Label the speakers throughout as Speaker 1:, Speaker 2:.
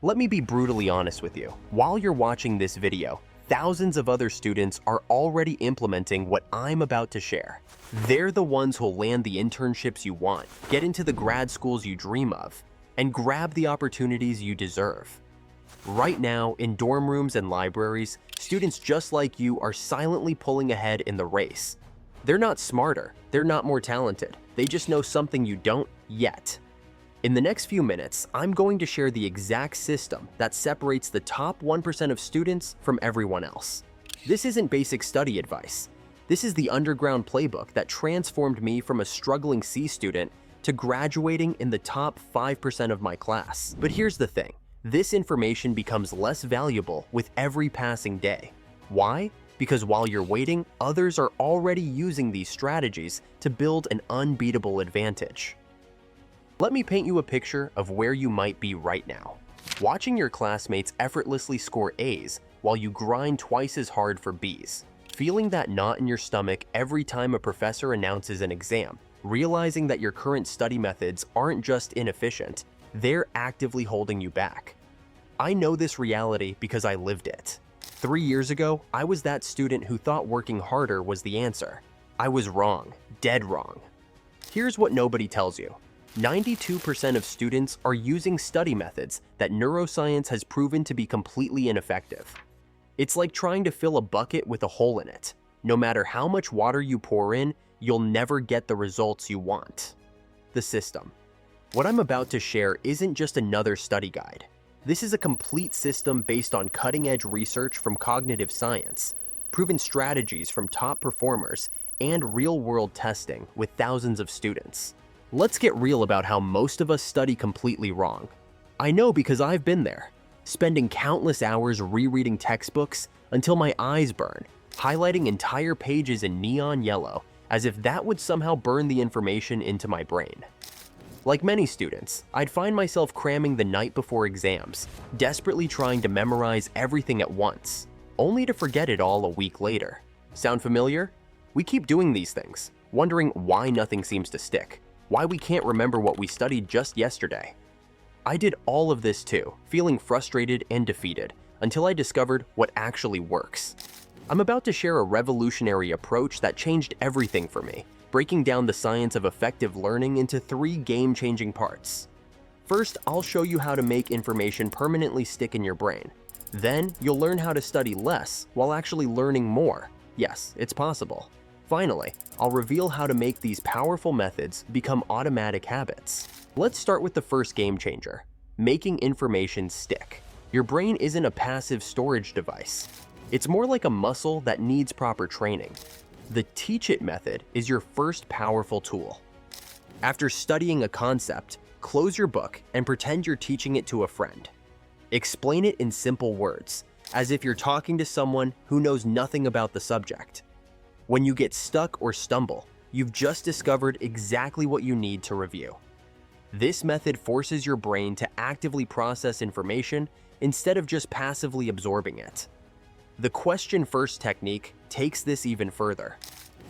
Speaker 1: Let me be brutally honest with you. While you're watching this video, thousands of other students are already implementing what I'm about to share. They're the ones who'll land the internships you want, get into the grad schools you dream of, and grab the opportunities you deserve. Right now, in dorm rooms and libraries, students just like you are silently pulling ahead in the race. They're not smarter, they're not more talented, they just know something you don't yet. In the next few minutes, I'm going to share the exact system that separates the top 1% of students from everyone else. This isn't basic study advice. This is the underground playbook that transformed me from a struggling C student to graduating in the top 5% of my class. But here's the thing. This information becomes less valuable with every passing day. Why? Because while you're waiting, others are already using these strategies to build an unbeatable advantage. Let me paint you a picture of where you might be right now. Watching your classmates effortlessly score A's while you grind twice as hard for B's. Feeling that knot in your stomach every time a professor announces an exam. Realizing that your current study methods aren't just inefficient, they're actively holding you back. I know this reality because I lived it. 3 years ago, I was that student who thought working harder was the answer. I was wrong, dead wrong. Here's what nobody tells you. 92% of students are using study methods that neuroscience has proven to be completely ineffective. It's like trying to fill a bucket with a hole in it. No matter how much water you pour in, you'll never get the results you want. The system. What I'm about to share isn't just another study guide. This is a complete system based on cutting-edge research from cognitive science, proven strategies from top performers, and real-world testing with thousands of students. Let's get real about how most of us study completely wrong. I know because I've been there, spending countless hours rereading textbooks until my eyes burn, highlighting entire pages in neon yellow, as if that would somehow burn the information into my brain. Like many students, I'd find myself cramming the night before exams, desperately trying to memorize everything at once, only to forget it all a week later. Sound familiar? We keep doing these things, wondering why nothing seems to stick, why we can't remember what we studied just yesterday. I did all of this too, feeling frustrated and defeated, until I discovered what actually works. I'm about to share a revolutionary approach that changed everything for me, breaking down the science of effective learning into 3 game-changing parts. First, I'll show you how to make information permanently stick in your brain. Then, you'll learn how to study less while actually learning more. Yes, it's possible. Finally, I'll reveal how to make these powerful methods become automatic habits. Let's start with the first game changer, making information stick. Your brain isn't a passive storage device. It's more like a muscle that needs proper training. The Teach It method is your first powerful tool. After studying a concept, close your book and pretend you're teaching it to a friend. Explain it in simple words, as if you're talking to someone who knows nothing about the subject. When you get stuck or stumble, you've just discovered exactly what you need to review. This method forces your brain to actively process information instead of just passively absorbing it. The question-first technique takes this even further.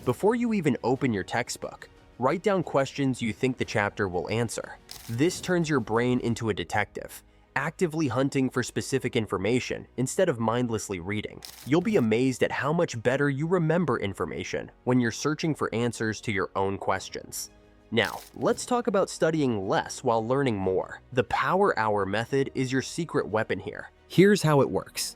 Speaker 1: Before you even open your textbook, write down questions you think the chapter will answer. This turns your brain into a detective, actively hunting for specific information instead of mindlessly reading. You'll be amazed at how much better you remember information when you're searching for answers to your own questions. Now, let's talk about studying less while learning more. The Power Hour method is your secret weapon here. Here's how it works.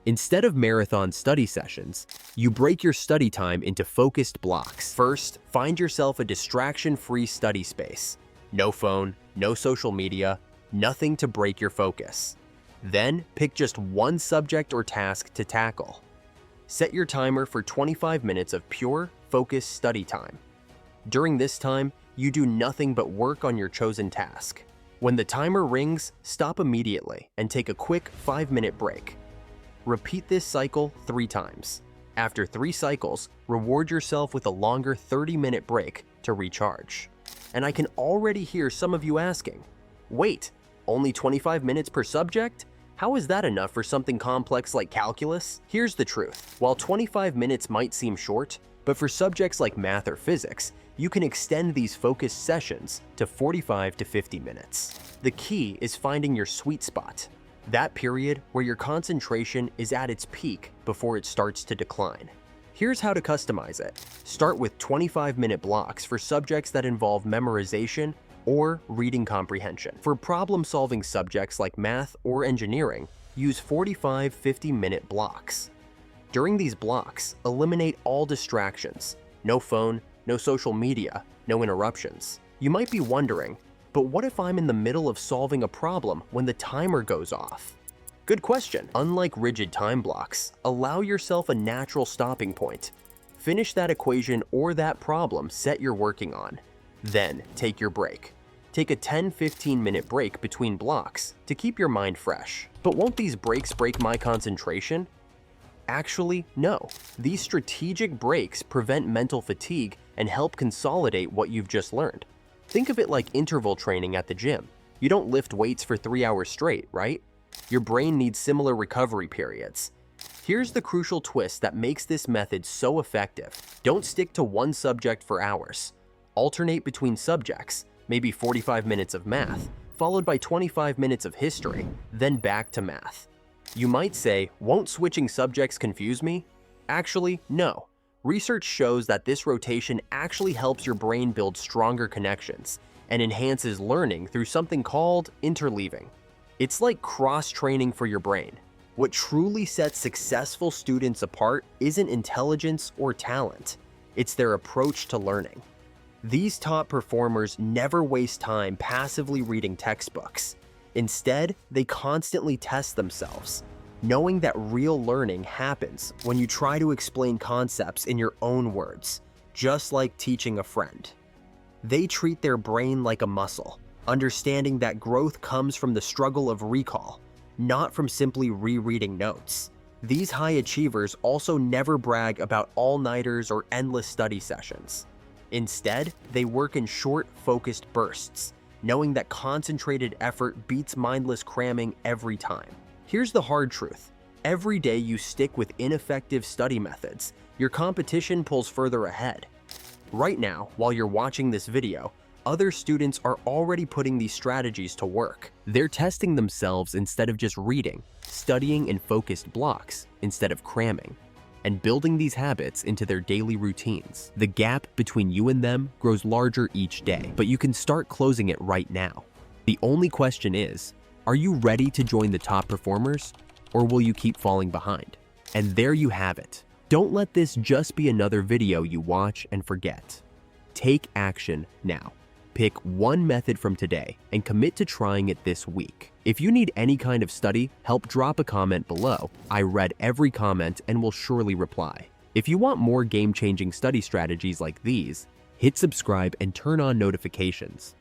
Speaker 1: Instead of marathon study sessions, you break your study time into focused blocks. First, find yourself a distraction-free study space. No phone, no social media, nothing to break your focus. Then, pick just one subject or task to tackle. Set your timer for 25 minutes of pure, focused study time. During this time, you do nothing but work on your chosen task. When the timer rings, stop immediately and take a quick 5-minute break. Repeat this cycle 3 times. After 3 cycles, reward yourself with a longer 30-minute break to recharge. And I can already hear some of you asking, wait, only 25 minutes per subject? How is that enough for something complex like calculus? Here's the truth. While 25 minutes might seem short, but for subjects like math or physics, you can extend these focused sessions to 45 to 50 minutes. The key is finding your sweet spot. that period where your concentration is at its peak before it starts to decline. Here's how to customize it. Start with 25-minute blocks for subjects that involve memorization or reading comprehension. For problem-solving subjects like math or engineering, use 45-50-minute blocks. During these blocks, eliminate all distractions. No phone, no social media, no interruptions. You might be wondering, but what if I'm in the middle of solving a problem when the timer goes off? Good question. Unlike rigid time blocks, allow yourself a natural stopping point. Finish that equation or that problem set you're working on. Then, take your break. Take a 10-15-minute break between blocks to keep your mind fresh. But won't these breaks break my concentration? Actually, no. These strategic breaks prevent mental fatigue and help consolidate what you've just learned. Think of it like interval training at the gym. You don't lift weights for 3 hours straight, right? Your brain needs similar recovery periods. Here's the crucial twist that makes this method so effective. Don't stick to one subject for hours. Alternate between subjects, maybe 45 minutes of math, followed by 25 minutes of history, then back to math. You might say, won't switching subjects confuse me? Actually, no. Research shows that this rotation actually helps your brain build stronger connections and enhances learning through something called interleaving. It's like cross-training for your brain. What truly sets successful students apart isn't intelligence or talent, it's their approach to learning. These top performers never waste time passively reading textbooks. Instead, they constantly test themselves, knowing that real learning happens when you try to explain concepts in your own words, just like teaching a friend. They treat their brain like a muscle, understanding that growth comes from the struggle of recall, not from simply rereading notes. These high achievers also never brag about all-nighters or endless study sessions. Instead, they work in short, focused bursts, knowing that concentrated effort beats mindless cramming every time. Here's the hard truth. Every day you stick with ineffective study methods, your competition pulls further ahead. Right now, while you're watching this video, other students are already putting these strategies to work. They're testing themselves instead of just reading, studying in focused blocks instead of cramming, and building these habits into their daily routines. The gap between you and them grows larger each day, but you can start closing it right now. The only question is, are you ready to join the top performers, or will you keep falling behind? And there you have it. Don't let this just be another video you watch and forget. Take action now. Pick one method from today and commit to trying it this week. If you need any kind of study help, drop a comment below. I read every comment and will surely reply. If you want more game-changing study strategies like these, hit subscribe and turn on notifications.